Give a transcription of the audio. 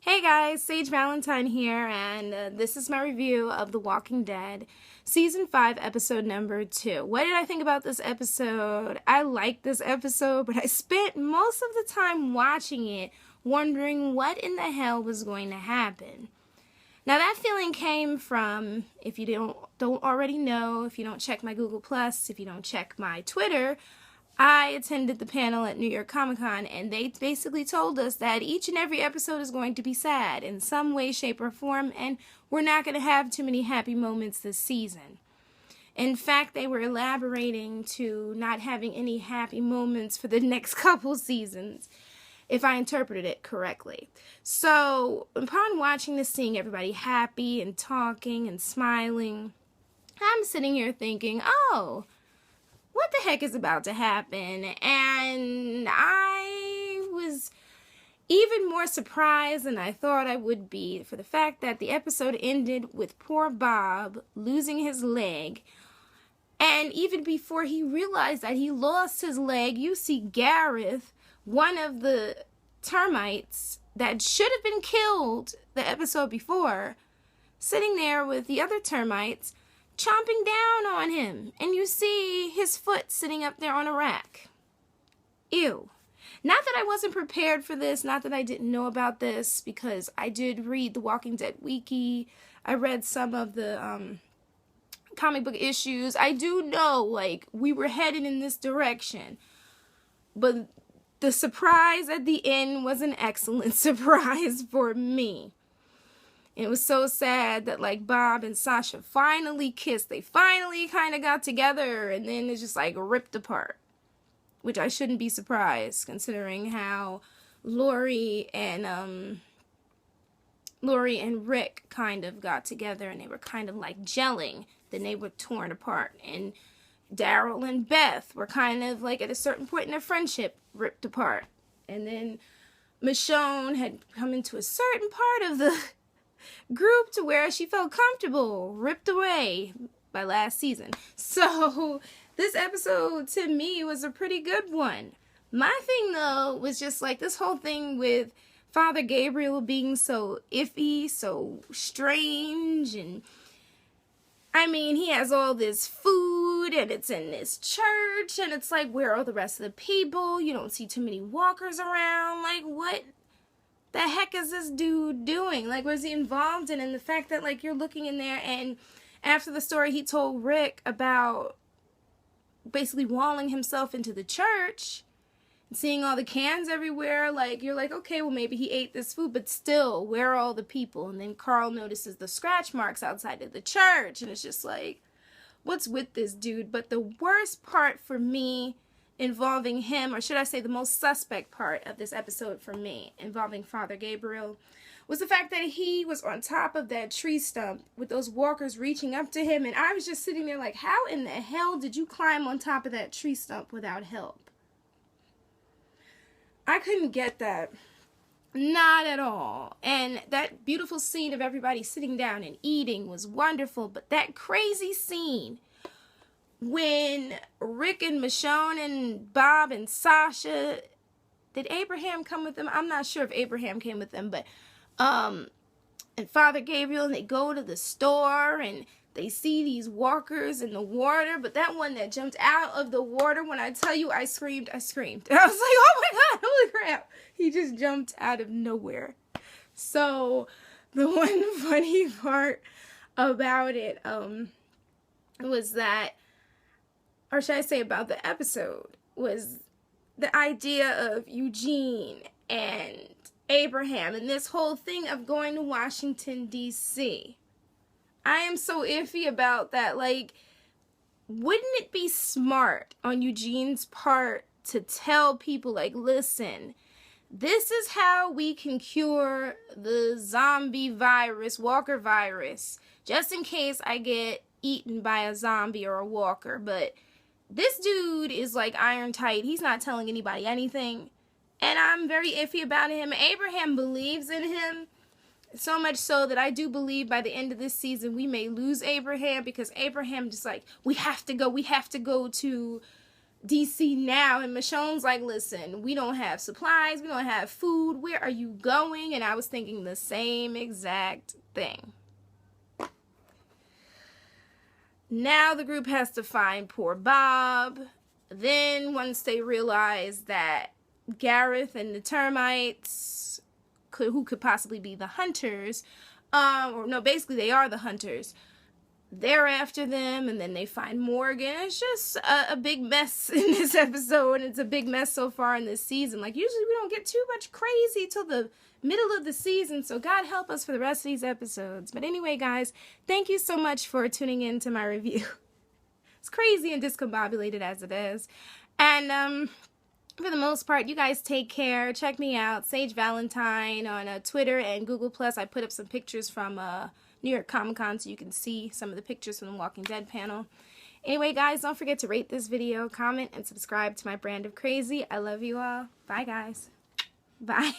Hey guys, Sage Valentine here, and this is my review of The Walking Dead, Season 5, Episode number 2. What did I think about this episode? I liked this episode, but I spent most of the time watching it wondering what in the hell was going to happen. Now that feeling came from, if you don't already know, if you don't check my Google+, if you don't check my Twitter, I attended the panel at New York Comic Con, and they basically told us that each and every episode is going to be sad in some way, shape, or form, and we're not going to have too many happy moments this season. In fact, they were elaborating to not having any happy moments for the next couple seasons, if I interpreted it correctly. So, upon watching this, seeing everybody happy and talking and smiling, I'm sitting here thinking, oh, what the heck is about to happen? And I was even more surprised than I thought I would be for the fact that the episode ended with poor Bob losing his leg. And even before he realized that he lost his leg, you see Gareth, one of the termites that should have been killed the episode before, sitting there with the other termites, chomping down on him, and you see his foot sitting up there on a rack. Ew. Not that I wasn't prepared for this, not that I didn't know about this, because I did read the Walking Dead Wiki. I read some of the comic book issues. I do know, we were headed in this direction. But the surprise at the end was an excellent surprise for me. It was so sad that, Bob and Sasha finally kissed. They finally kind of got together, and then it's just, ripped apart. Which I shouldn't be surprised, considering how Lori and Rick kind of got together, and they were kind of, gelling. Then they were torn apart. And Daryl and Beth were kind of, at a certain point in their friendship, ripped apart. And then Michonne had come into a certain part of the group to where she felt comfortable, ripped away by last season. So this episode to me was a pretty good one. My thing though was just this whole thing with Father Gabriel being so iffy, so strange, and I mean he has all this food and it's in this church and it's where are the rest of the people? You don't see too many walkers around. What the heck is this dude doing? Was he involved in? And the fact that you're looking in there, and after the story he told Rick about basically walling himself into the church and seeing all the cans everywhere, you're okay, well maybe he ate this food, but still, where are all the people? And then Carl notices the scratch marks outside of the church, and it's just what's with this dude? But the worst part for me involving him, or should I say the most suspect part of this episode for me, involving Father Gabriel, was the fact that he was on top of that tree stump with those walkers reaching up to him, and I was just sitting there how in the hell did you climb on top of that tree stump without help? I couldn't get that. Not at all. And that beautiful scene of everybody sitting down and eating was wonderful, but that crazy scene when Rick and Michonne and Bob and Sasha, did Abraham come with them? I'm not sure if Abraham came with them, but and Father Gabriel, and they go to the store and they see these walkers in the water, but that one that jumped out of the water, when I tell you I screamed. I was oh my god, holy crap, he just jumped out of nowhere. So the one funny part about it was that, or should I say about the episode, was the idea of Eugene and Abraham and this whole thing of going to Washington, D.C. I am so iffy about that. Wouldn't it be smart on Eugene's part to tell people, listen, this is how we can cure the zombie virus, walker virus, just in case I get eaten by a zombie or a walker, but this dude is iron tight. He's not telling anybody anything. And I'm very iffy about him. Abraham believes in him. So much so that I do believe by the end of this season we may lose Abraham, because Abraham just we have to go to DC now, and Michonne's like, listen, we don't have supplies, we don't have food, where are you going? And I was thinking the same exact thing. Now the group has to find poor Bob. Then once they realize that Gareth and the termites, who could possibly be the hunters, or no, basically they are the hunters, they're after them, and then they find Morgan. It's just a big mess in this episode, and it's a big mess so far in this season. Like, usually we don't get too much crazy till the middle of the season, so God help us for the rest of these episodes. But anyway, guys, thank you so much for tuning in to my review. It's crazy and discombobulated as it is. And, for the most part, you guys take care. Check me out, Sage Valentine, on Twitter and Google+. I put up some pictures from New York Comic Con so you can see some of the pictures from the Walking Dead panel. Anyway, guys, don't forget to rate this video, comment, and subscribe to my brand of crazy. I love you all. Bye, guys. Bye.